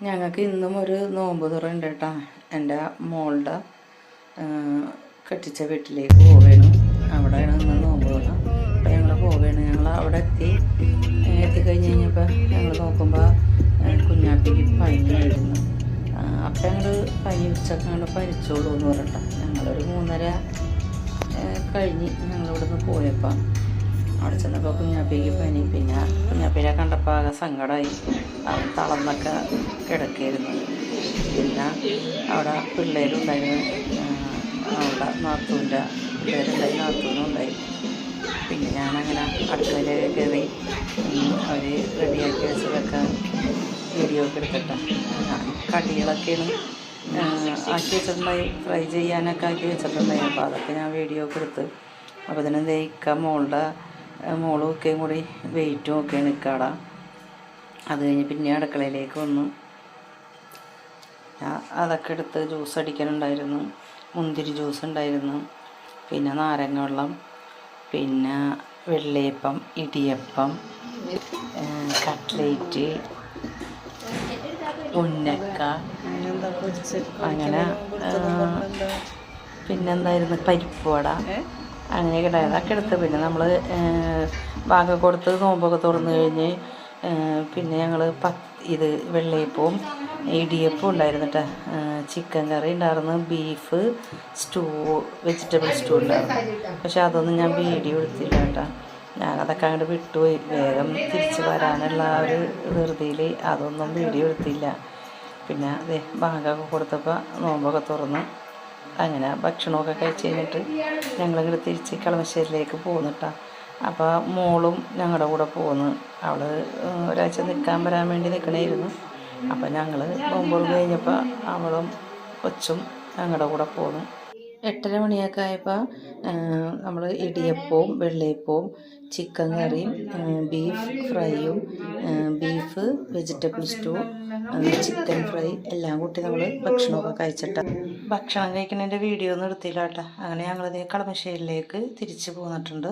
ഞങ്ങൾക്ക് ഇന്നും ഒരു നോമ്പ് തുറയുണ്ട് കേട്ടോ. എൻ്റെ മോളുടെ കെട്ടിച്ച വീട്ടിലേക്ക് പോവുകയാണ്. അവിടെയാണ് ഇന്ന് നോമ്പ് തുറ. അപ്പോൾ ഞങ്ങൾ പോവുകയാണ്. ഞങ്ങൾ അവിടെ എത്തിക്കഴിഞ്ഞ് കഴിഞ്ഞപ്പോൾ ഞങ്ങൾ നോക്കുമ്പോൾ കുഞ്ഞാപ്പിക്ക് പനിയായിരുന്നു. അപ്പം ഞങ്ങൾ പനി ഉച്ചക്ക് ഞങ്ങൾ പനിച്ചോളൂ എന്ന് പറഞ്ഞിട്ട് ഞങ്ങളൊരു 3:30 കഴിഞ്ഞ് ഞങ്ങളിവിടെ നിന്ന് പോയപ്പോൾ അവിടെ ചെന്നപ്പോൾ കുഞ്ഞാപ്പിക്ക് പനി. പിന്നെ കുഞ്ഞാപ്പിനെ കണ്ടപ്പോൾ ആകെ സങ്കടമായി. അവൻ തളർന്നൊക്കെ കിടക്കായിരുന്നു. പിന്നെ അവിടെ പിള്ളേരുണ്ടായിരുന്നു, അവിടെ നാത്തൂൻ്റെ പിള്ളേരുണ്ടായി, നാത്തൂനും ഉണ്ടായി. പിന്നെ ഞാനങ്ങനെ അടുക്കളയിലേക്ക് കയറി അവർ റെഡിയാക്കി വെച്ചതൊക്കെ വീഡിയോ ഒക്കെ എടുത്തിട്ട് കടികളൊക്കെയാണ് ആക്കി വെച്ചിട്ടുണ്ടായി, ഫ്രൈ ചെയ്യാനൊക്കെ ആക്കി വെച്ചിട്ടുണ്ടായി. അപ്പോൾ അതൊക്കെ ഞാൻ വീഡിയോ ഒക്കെ എടുത്ത്. അപ്പോൾ ഇതിനെ ദഹിക്കുക മോളും ഒക്കെയും കൂടി വെയിറ്റും ഒക്കെ നിൽക്കാട. അത് കഴിഞ്ഞ് പിന്നെ അടുക്കളയിലേക്ക് വന്നു. അതൊക്കെ എടുത്ത് ജ്യൂസ് അടിക്കാനുണ്ടായിരുന്നു. മുന്തിരി ജ്യൂസ് ഉണ്ടായിരുന്നു, പിന്നെ നാരങ്ങ വെള്ളം, പിന്നെ വെള്ളയപ്പം, ഇടിയപ്പം, കട്ട്ലേറ്റ്, ഉന്നക്ക, അങ്ങനെ പിന്നെന്തായിരുന്നു പരിപ്പുവട, അങ്ങനെയൊക്കെ ഉണ്ടായിരുന്നു. അതൊക്കെ എടുത്ത് പിന്നെ നമ്മൾ ബാങ്കൊക്കെ കൊടുത്ത് നോമ്പൊക്കെ തുറന്നു കഴിഞ്ഞ് പിന്നെ ഞങ്ങൾ ഇത് വെള്ളയപ്പവും ഇടിയപ്പവും ഉണ്ടായിരുന്നു കേട്ടോ. ചിക്കൻ കറി ഉണ്ടായിരുന്നു, ബീഫ് സ്റ്റൂ, വെജിറ്റബിൾ സ്റ്റൂ ഉണ്ടായിരുന്നു. പക്ഷെ അതൊന്നും ഞാൻ വീഡിയോ എടുത്തില്ല കേട്ടോ. ഞാനതൊക്കെ അങ്ങോട്ട് വിട്ടുപോയി. വേഗം തിരിച്ച് വരാനുള്ള ആ ഒരു ധൃതിയിൽ അതൊന്നും വീഡിയോ എടുത്തില്ല. പിന്നെ അതെ ബാങ്കൊക്കെ കൊടുത്തപ്പോൾ നോമ്പൊക്കെ തുറന്ന് അങ്ങനെ ഭക്ഷണമൊക്കെ കഴിച്ച് കഴിഞ്ഞിട്ട് ഞങ്ങളിങ്ങോട്ട് തിരിച്ച് കളമശ്ശേരിയിലേക്ക് പോന്നിട്ടാ. അപ്പോൾ മോളും ഞങ്ങളുടെ കൂടെ പോന്ന്. അവൾ ഒരാഴ്ച നിൽക്കാൻ വരാൻ വേണ്ടി നിൽക്കണമായിരുന്നു. അപ്പം ഞങ്ങൾ നോമ്പ് കഴിഞ്ഞപ്പോൾ അവളും കൊച്ചും ഞങ്ങളുടെ കൂടെ പോന്നു. 8:30 മണിയൊക്കെ ആയപ്പോൾ നമ്മൾ ഇടിയപ്പവും വെള്ളയപ്പവും ചിക്കൻ കറിയും ബീഫ് ഫ്രൈയും beef vegetable stew, chicken fry എല്ലാം കൂട്ടി നമ്മൾ ഭക്ഷണമൊക്കെ കഴിച്ചിട്ടാണ്. ഭക്ഷണം കഴിക്കുന്നതിൻ്റെ വീഡിയോ ഒന്നും എടുത്തില്ല കേട്ടോ. അങ്ങനെ ഞങ്ങളിതേ കളമശ്ശേരിയിലേക്ക് തിരിച്ച് പോന്നിട്ടുണ്ട്.